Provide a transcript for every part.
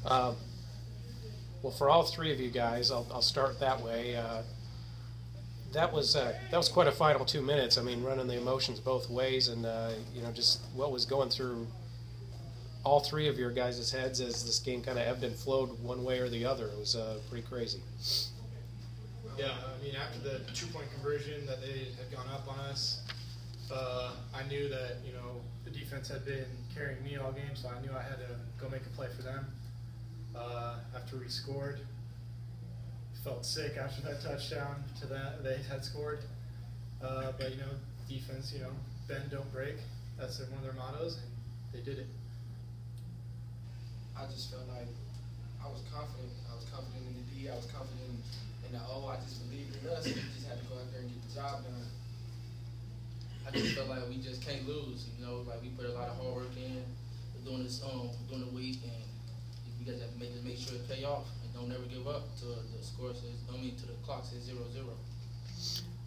Um, well, for all three of you guys, I'll start that way. That was quite a final 2 minutes. I mean, running the emotions both ways, and just what was going through all three of your guys' heads as this game kind of ebbed and flowed one way or the other. It was pretty crazy. Yeah, I mean, after the 2-point conversion that they had gone up on us, I knew that, the defense had been carrying me all game, so I knew I had to go make a play for them. After we scored, felt sick after that touchdown to that they had scored. But, defense, bend, don't break. That's one of their mottos, and they did it. I just felt like I was confident. I was confident in the D. I was confident in the O. I just believed in us. We just had to go out there and get the job done. I just felt like we just can't lose. Like we put a lot of hard work in during the week, and we got to make sure it pay off and don't ever give up till the score says. To the clock says 0-0.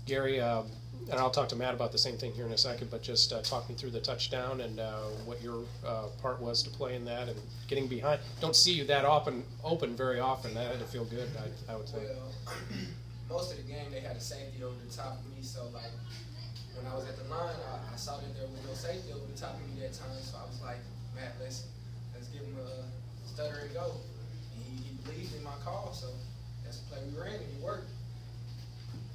Gary, and I'll talk to Matt about the same thing here in a second, but just talk me through the touchdown and what your part was to play in that and getting behind. Don't see you that open very often. That had to feel good, I would think. Well, most of the game they had a safety over the top of me, so like when I was at the line, I saw that there was no safety over the top of me that time, so I was like, Matt, let's give him a stutter and go. And he believed in my call, so that's the play we ran, and it worked.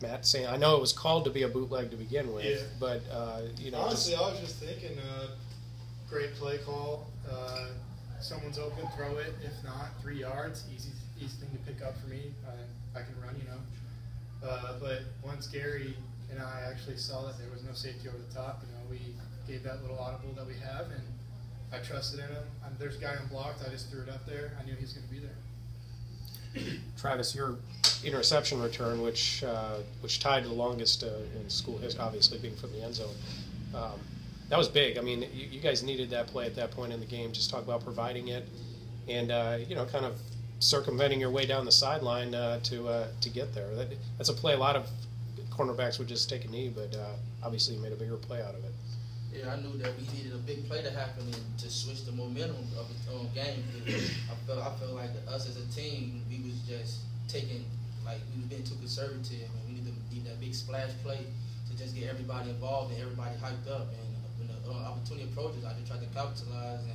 Matt saying, I know it was called to be a bootleg to begin with, yeah. but honestly, I was just thinking, great play call. Someone's open, throw it. If not, 3 yards, easy thing to pick up for me. I can run, But once Gary and I actually saw that there was no safety over the top, we gave that little audible that we have, and I trusted in him. There's a guy unblocked. I just threw it up there. I knew he was going to be there. Travis, your interception return, which tied the longest in school history, obviously being from the end zone, that was big. I mean, you guys needed that play at that point in the game. Just talk about providing it, and kind of circumventing your way down the sideline to get there. That's a play a lot of cornerbacks would just take a knee, but obviously you made a bigger play out of it. Yeah, I knew that we needed a big play to happen and to switch the momentum of the game. I felt like us as a team, we was just taking, like we was being too conservative, and we need that big splash play to just get everybody involved and everybody hyped up. And when the opportunity approaches, I just tried to capitalize and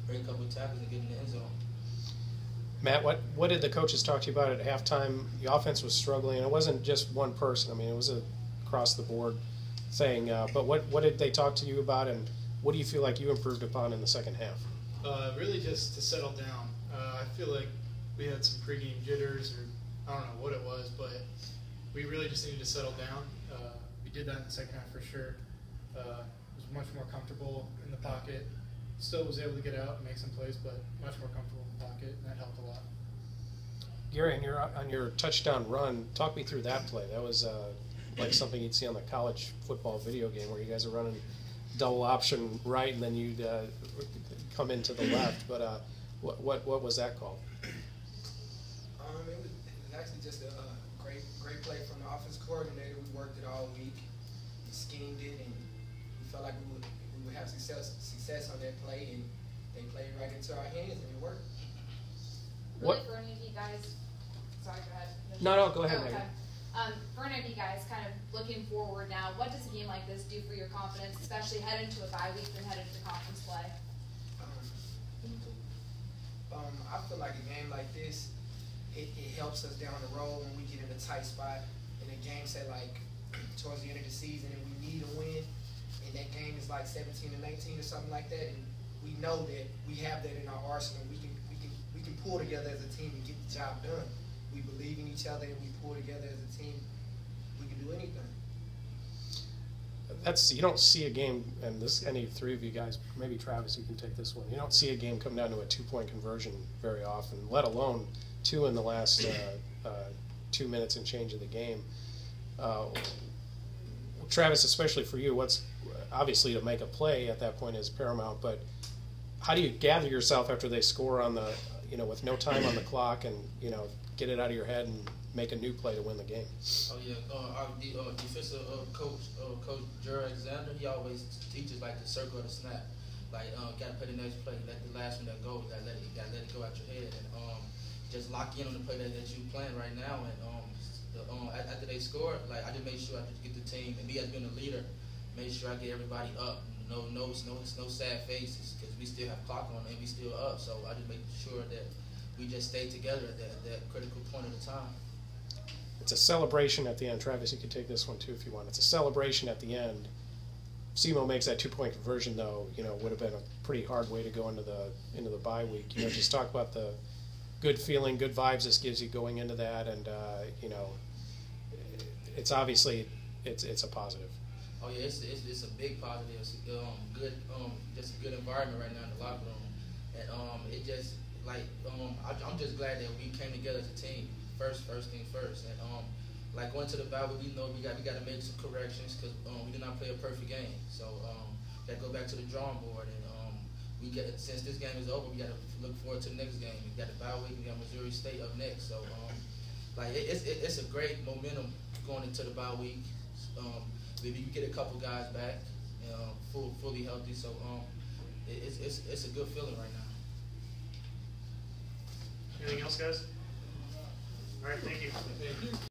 break a couple of tackles and get in the end zone. Matt, what did the coaches talk to you about at halftime? The offense was struggling, and it wasn't just one person. I mean, it was across the board thing. But what did they talk to you about, and what do you feel like you improved upon in the second half? Really just to settle down. I feel like we had some pregame jitters, or I don't know what it was, but we really just needed to settle down. We did that in the second half for sure. Was much more comfortable in the pocket. Still was able to get out and make some plays, but much more comfortable in the pocket, and that helped a lot. Gary, on your touchdown run, talk me through that play. That was like something you'd see on the college football video game where you guys are running double option right and then you'd come into the left. But what was that called? It was actually just a great play from the offense coordinator. We worked it all week. We schemed it, and we felt like we would have success on that play, and they played right into our hands, and it worked. Really, for any of you guys, sorry, go ahead. No, go ahead, okay. For any of you guys, kind of looking forward now, what does a game like this do for your confidence, especially heading into a bye week and heading into conference play? I feel like a game like this, it helps us down the road when we get in a tight spot in a game, say like towards the end of the season, and we need a win, and that game is like 17-19 or something like that, and we know that we have that in our arsenal. We can pull together as a team and get the job done. We believe in each other and we pull together as a team. We can do anything. You don't see a game, and any three of you guys, maybe Travis, you can take this one. You don't see a game come down to a 2-point conversion very often, let alone 2 in the last 2 minutes and change of the game. Travis, especially for you, what's obviously to make a play at that point is paramount, but how do you gather yourself after they score on the, with no time on the clock and, get it out of your head and make a new play to win the game? Oh yeah, our defensive coach Jerry Alexander, he always teaches like the circle of the snap. Like, gotta play the next play. Let the last one that go. Gotta let it go out your head, and just lock in on the play that you playing right now. And after they scored, like I just made sure I just get the team, and me as being a leader, made sure I get everybody up. No sad faces, because we still have clock on and we still up. So I just make sure that we just stay together at that critical point of the time. It's a celebration at the end. Travis, you can take this one too if you want. It's a celebration at the end. SEMO makes that 2-point conversion, though. Would have been a pretty hard way to go into the bye week. Just talk about the good feeling, good vibes this gives you going into that, and it's obviously it's a positive. Oh yeah, it's a big positive. It's good, just a good environment right now in the locker room, and it just like I'm just glad that we came together as a team. First thing first, and like going to the bye week, we know we got to make some corrections because we did not play a perfect game. So that go back to the drawing board, and since this game is over, we got to look forward to the next game. We got the bye week, we got Missouri State up next. So like it's a great momentum going into the bye week. Maybe you get a couple guys back, fully healthy. So it's a good feeling right now. Anything else, guys? All right, thank you.